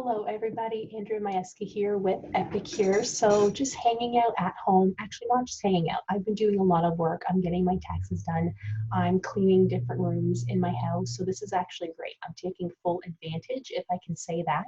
Hello everybody, Andrea Majewski here with EPICURE. So just hanging out at home, actually not just hanging out, I've been doing a lot of work. I'm getting my taxes done. I'm cleaning different rooms in my house. So this is actually great. I'm taking full advantage, if I can say that,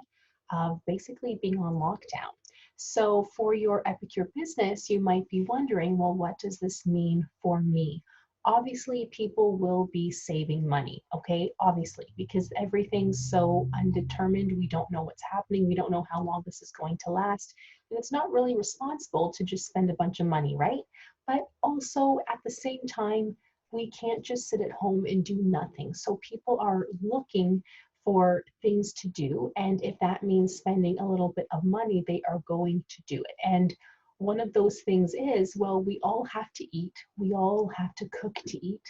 of basically being on lockdown. So for your EPICURE business, you might be wondering, well, what does this mean for me? Obviously, people will be saving money, okay? Obviously, because everything's so undetermined. We don't know what's happening. We don't know how long this is going to last. And it's not really responsible to just spend a bunch of money, right? But also at the same time, we can't just sit at home and do nothing. So people are looking for things to do. And if that means spending a little bit of money, they are going to do it. And one of those things is, well, we all have to eat. We all have to cook to eat.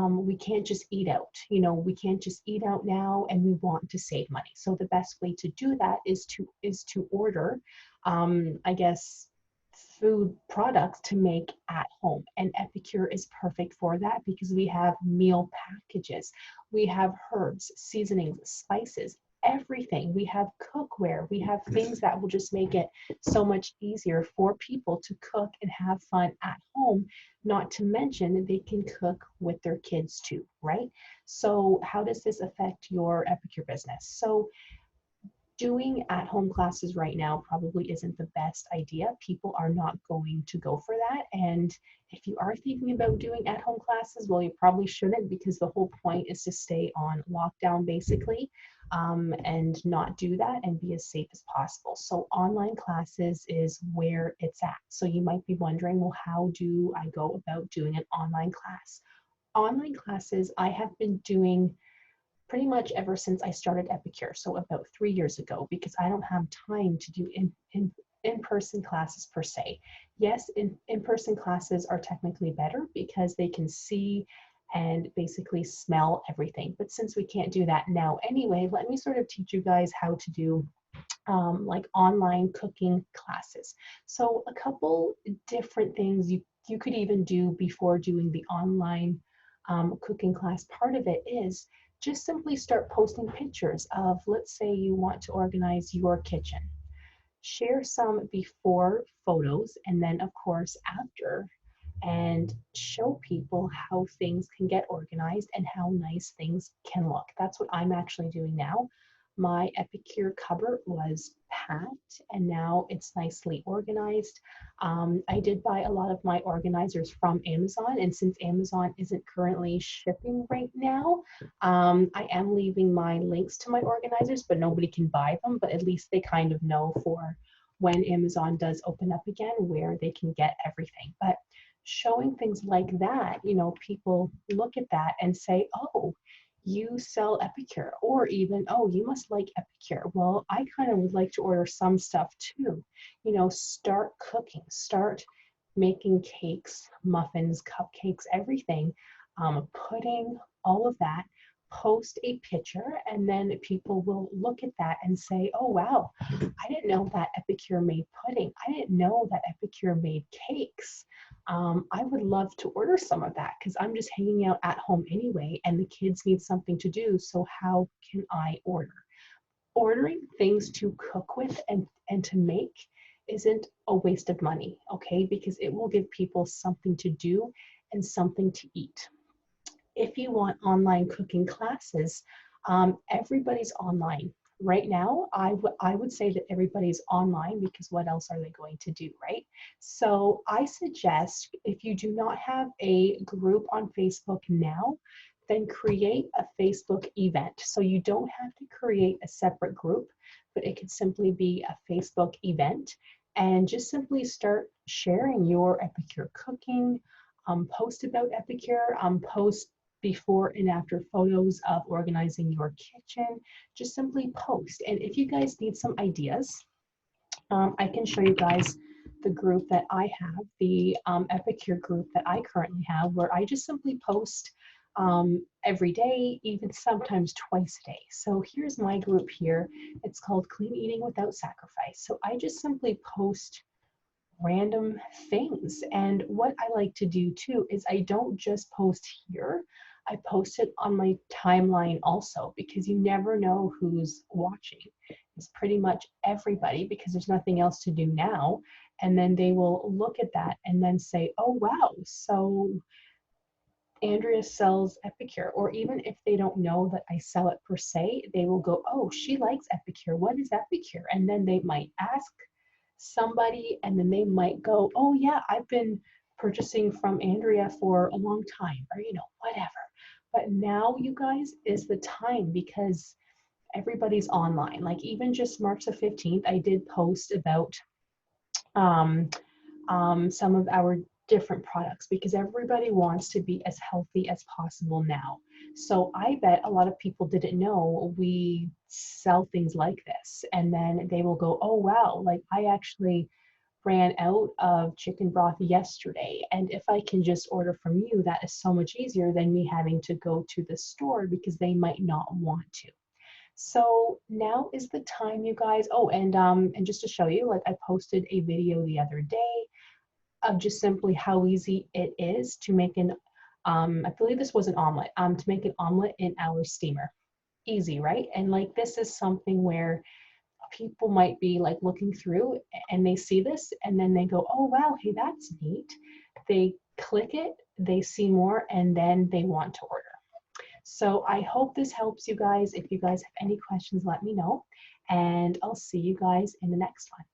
We can't just eat out. We can't just eat out now, and we want to save money. So the best way to do that is to order, I guess, food products to make at home. And EPICURE is perfect for that because we have meal packages. We have herbs, seasonings, spices, everything. We have cookware. We have things that will just make it so much easier for people to cook and have fun at home. Not to mention they can cook with their kids too, right? So how does this affect your EPICURE business? So doing at-home classes right now probably isn't the best idea. People are not going to go for that. And if you are thinking about doing at-home classes, well, you probably shouldn't, because the whole point is to stay on lockdown basically, and not do that and be as safe as possible. So online classes is where it's at. So you might be wondering, well, how do I go about doing an online class? Online classes I have been doing pretty much ever since I started EPICURE, so about 3 years ago, because I don't have time to do in-person classes per se. Yes, in-person classes are technically better because they can see and basically smell everything. But since we can't do that now anyway, let me sort of teach you guys how to do like online cooking classes. So a couple different things you could even do before doing the online cooking class. Part of it is just simply start posting pictures of, let's say you want to organize your kitchen. Share some before photos and then of course after, and show people how things can get organized and how nice things can look. That's what I'm actually doing now. My EPICURE cupboard was packed and now it's nicely organized. I did buy a lot of my organizers from Amazon, and since Amazon isn't currently shipping right now, I am leaving my links to my organizers, but nobody can buy them, but at least they kind of know for when Amazon does open up again where they can get everything. But showing things like that, people look at that and say, oh, you sell EPICURE, or even, oh, you must like EPICURE. Well, I kind of would like to order some stuff too. Start cooking, start making cakes, muffins, cupcakes, everything, pudding, all of that. Post a picture, and then people will look at that and say, oh, wow, I didn't know that EPICURE made pudding. I didn't know that EPICURE made cakes. I would love to order some of that because I'm just hanging out at home anyway, and the kids need something to do. So how can I order? Ordering things to cook with and to make isn't a waste of money, okay? Because it will give people something to do and something to eat. If you want online cooking classes, everybody's online. Right now, I would say that everybody's online because what else are they going to do, right? So I suggest, if you do not have a group on Facebook now, then create a Facebook event. So you don't have to create a separate group, but it could simply be a Facebook event, and just simply start sharing your EPICURE cooking, post about EPICURE, post before and after photos of organizing your kitchen. Just simply post. And if you guys need some ideas, I can show you guys the group that I have, the EPICURE group that I currently have, where I just simply post every day, even sometimes twice a day. So here's my group here. It's called Clean Eating Without Sacrifice. So I just simply post random things. And what I like to do too is I don't just post here, I post it on my timeline also, because you never know who's watching. is pretty much everybody because there's nothing else to do now. And then they will look at that and then say, oh, wow, so Andrea sells Epicure. Or even if they don't know that I sell it per se, they will go, oh, she likes Epicure. What is Epicure? And then they might ask somebody, and then they might go, oh, yeah, I've been purchasing from Andrea for a long time, or, whatever. But now, you guys, is the time because everybody's online. Like even just March the 15th, I did post about some of our different products because everybody wants to be as healthy as possible now. So I bet a lot of people didn't know we sell things like this. And then they will go, oh, wow, like I actually ran out of chicken broth yesterday. And if I can just order from you, that is so much easier than me having to go to the store because they might not want to. So now is the time, you guys. Oh, and just to show you, like I posted a video the other day of just simply how easy it is to make an, I believe this was an omelet, to make an omelet in our steamer. Easy, right? And like this is something where people might be like looking through and they see this and then they go, oh wow, hey, that's neat. They click it, they see more, and then they want to order. So I hope this helps you guys. If you guys have any questions, let me know, and I'll see you guys in the next one.